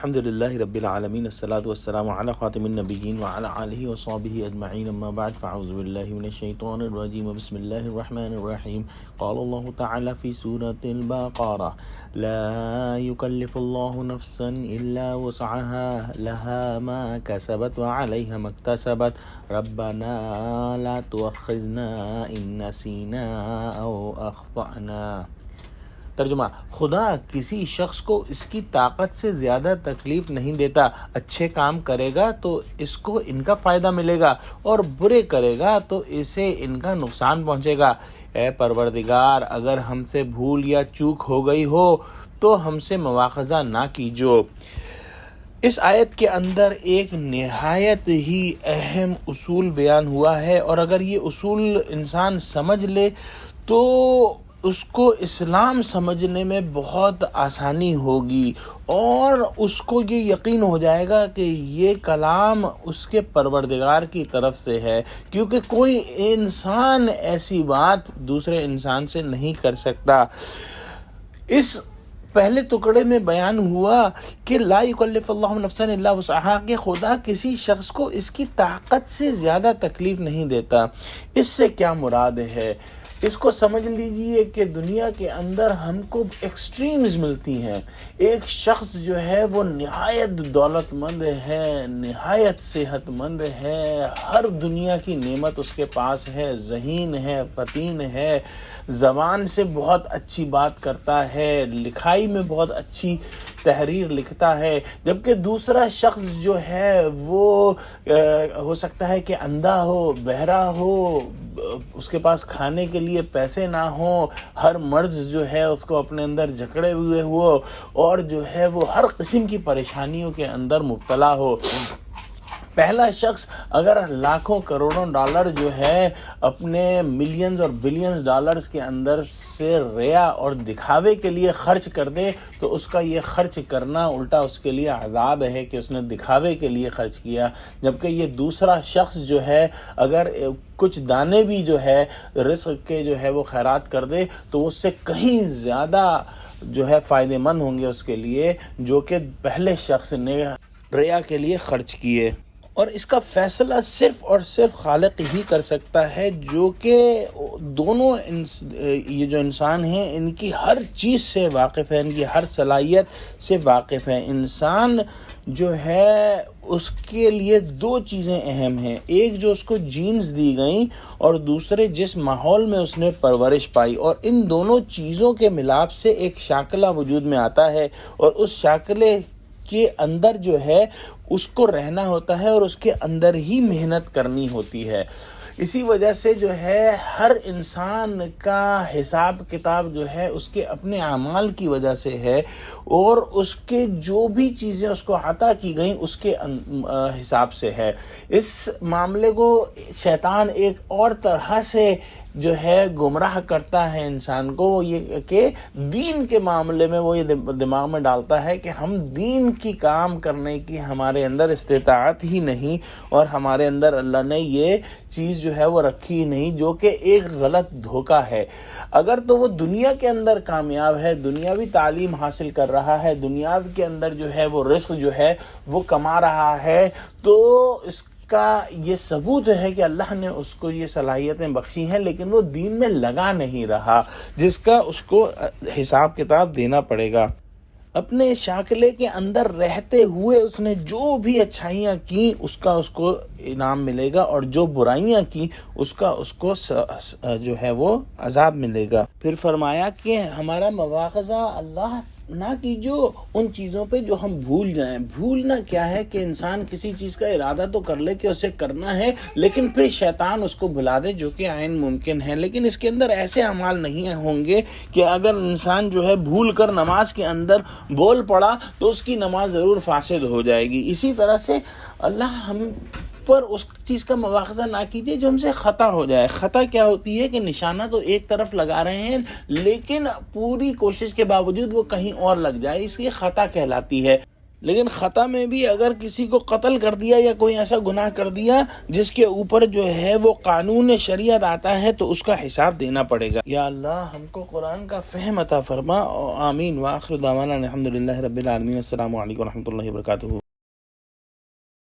الحمد للہ رب العالمین الصلاۃ والسلام علی خاتم النبیین وعلی آلہ وصحبہ اجمعین اما بعد فاعوذ باللہ من الشیطان الرجیم بسم اللہ الرحمن الرحیم قال اللہ تعالی فی سورة البقرة لا يكلف الله نفسا الا وسعها لها ما كسبت وعليها ما اكتسبت ربنا لا تؤاخذنا ان نسینا او اخطأنا۔ ترجمہ: خدا کسی شخص کو اس کی طاقت سے زیادہ تکلیف نہیں دیتا۔ اچھے کام کرے گا تو اس کو ان کا فائدہ ملے گا اور برے کرے گا تو اسے ان کا نقصان پہنچے گا۔ اے پروردگار، اگر ہم سے بھول یا چوک ہو گئی ہو تو ہم سے مواخذہ نہ کیجو۔ اس آیت کے اندر ایک نہایت ہی اہم اصول بیان ہوا ہے، اور اگر یہ اصول انسان سمجھ لے تو اس کو اسلام سمجھنے میں بہت آسانی ہوگی، اور اس کو یہ یقین ہو جائے گا کہ یہ کلام اس کے پروردگار کی طرف سے ہے، کیونکہ کوئی انسان ایسی بات دوسرے انسان سے نہیں کر سکتا۔ اس پہلے ٹکڑے میں بیان ہوا کہ لا یکلف اللہ نفسا الا وسعہا، کہ خدا کسی شخص کو اس کی طاقت سے زیادہ تکلیف نہیں دیتا۔ اس سے کیا مراد ہے؟ اس کو سمجھ لیجئے کہ دنیا کے اندر ہم کو ایکسٹریمز ملتی ہیں۔ ایک شخص جو ہے وہ نہایت دولت مند ہے، نہایت صحت مند ہے، ہر دنیا کی نعمت اس کے پاس ہے، ذہین ہے، فطین ہے، زبان سے بہت اچھی بات کرتا ہے، لکھائی میں بہت اچھی تحریر لکھتا ہے، جبکہ دوسرا شخص جو ہے وہ ہو سکتا ہے کہ اندھا ہو، بہرا ہو، اس کے پاس کھانے کے لیے پیسے نہ ہوں، ہر مرض جو ہے اس کو اپنے اندر جکڑے ہوئے ہو، اور جو ہے وہ ہر قسم کی پریشانیوں کے اندر مبتلا ہو۔ پہلا شخص اگر لاکھوں کروڑوں ڈالر جو ہے اپنے ملینز اور بلینز ڈالرز کے اندر سے ریا اور دکھاوے کے لیے خرچ کر دے تو اس کا یہ خرچ کرنا الٹا اس کے لیے عذاب ہے کہ اس نے دکھاوے کے لیے خرچ کیا، جبکہ یہ دوسرا شخص جو ہے اگر کچھ دانے بھی جو ہے رزق کے جو ہے وہ خیرات کر دے تو اس سے کہیں زیادہ جو ہے فائدہ مند ہوں گے اس کے لیے، جو کہ پہلے شخص نے ریا کے لیے خرچ کیے۔ اور اس کا فیصلہ صرف اور صرف خالق ہی کر سکتا ہے، جو کہ دونوں یہ جو انسان ہیں ان کی ہر چیز سے واقف ہے، ان کی ہر صلاحیت سے واقف ہے۔ انسان جو ہے اس کے لیے دو چیزیں اہم ہیں، ایک جو اس کو جینز دی گئیں اور دوسرے جس ماحول میں اس نے پرورش پائی، اور ان دونوں چیزوں کے ملاپ سے ایک شاکلہ وجود میں آتا ہے، اور اس شاکلے کے اندر جو ہے اس کو رہنا ہوتا ہے اور اس کے اندر ہی محنت کرنی ہوتی ہے۔ اسی وجہ سے جو ہے ہر انسان کا حساب کتاب جو ہے اس کے اپنے اعمال کی وجہ سے ہے، اور اس کے جو بھی چیزیں اس کو عطا کی گئیں اس کے حساب سے ہے۔ اس معاملے کو شیطان ایک اور طرح سے جو ہے گمراہ کرتا ہے انسان کو، وہ یہ کہ دین کے معاملے میں وہ یہ دماغ میں ڈالتا ہے کہ ہم دین کی کام کرنے کی ہمارے اندر استطاعت ہی نہیں، اور ہمارے اندر اللہ نے یہ چیز جو ہے وہ رکھی ہی نہیں، جو کہ ایک غلط دھوکہ ہے۔ اگر تو وہ دنیا کے اندر کامیاب ہے، دنیاوی تعلیم حاصل کر رہا ہے، دنیا کے اندر جو ہے وہ رزق جو ہے وہ کما رہا ہے، تو اس کا یہ ثبوت ہے کہ اللہ نے اس کو یہ صلاحیتیں بخشی ہیں، لیکن وہ دین میں لگا نہیں رہا، جس کا اس کو حساب کتاب دینا پڑے گا۔ اپنے شاکلے کے اندر رہتے ہوئے اس نے جو بھی اچھائیاں کی اس کا اس کو انعام ملے گا، اور جو برائیاں کی اس کا اس کو جو ہے وہ عذاب ملے گا۔ پھر فرمایا کہ ہمارا مواخذہ اللہ نہ کیجو ان چیزوں پہ جو ہم بھول جائیں۔ بھولنا کیا ہے کہ انسان کسی چیز کا ارادہ تو کر لے کہ اسے کرنا ہے، لیکن پھر شیطان اس کو بھلا دے، جو کہ عین ممکن ہے۔ لیکن اس کے اندر ایسے اعمال نہیں ہوں گے کہ اگر انسان جو ہے بھول کر نماز کے اندر بول پڑا تو اس کی نماز ضرور فاسد ہو جائے گی۔ اسی طرح سے اللہ ہم پر اس چیز کا مواخذہ نہ کیجیے جو ہم سے خطا ہو جائے۔ خطا کیا ہوتی ہے کہ نشانہ تو ایک طرف لگا رہے ہیں لیکن پوری کوشش کے باوجود وہ کہیں اور لگ جائے، اس لیے خطا کہلاتی ہے۔ لیکن خطا میں بھی اگر کسی کو قتل کر دیا یا کوئی ایسا گناہ کر دیا جس کے اوپر جو ہے وہ قانون شریعت آتا ہے تو اس کا حساب دینا پڑے گا۔ یا اللہ ہم کو قرآن کا فہم عطا فرما، آمین۔ وآخر دعوانا الحمدللہ رب العالمین۔ السلام علیکم ورحمۃ اللہ وبرکاتہ۔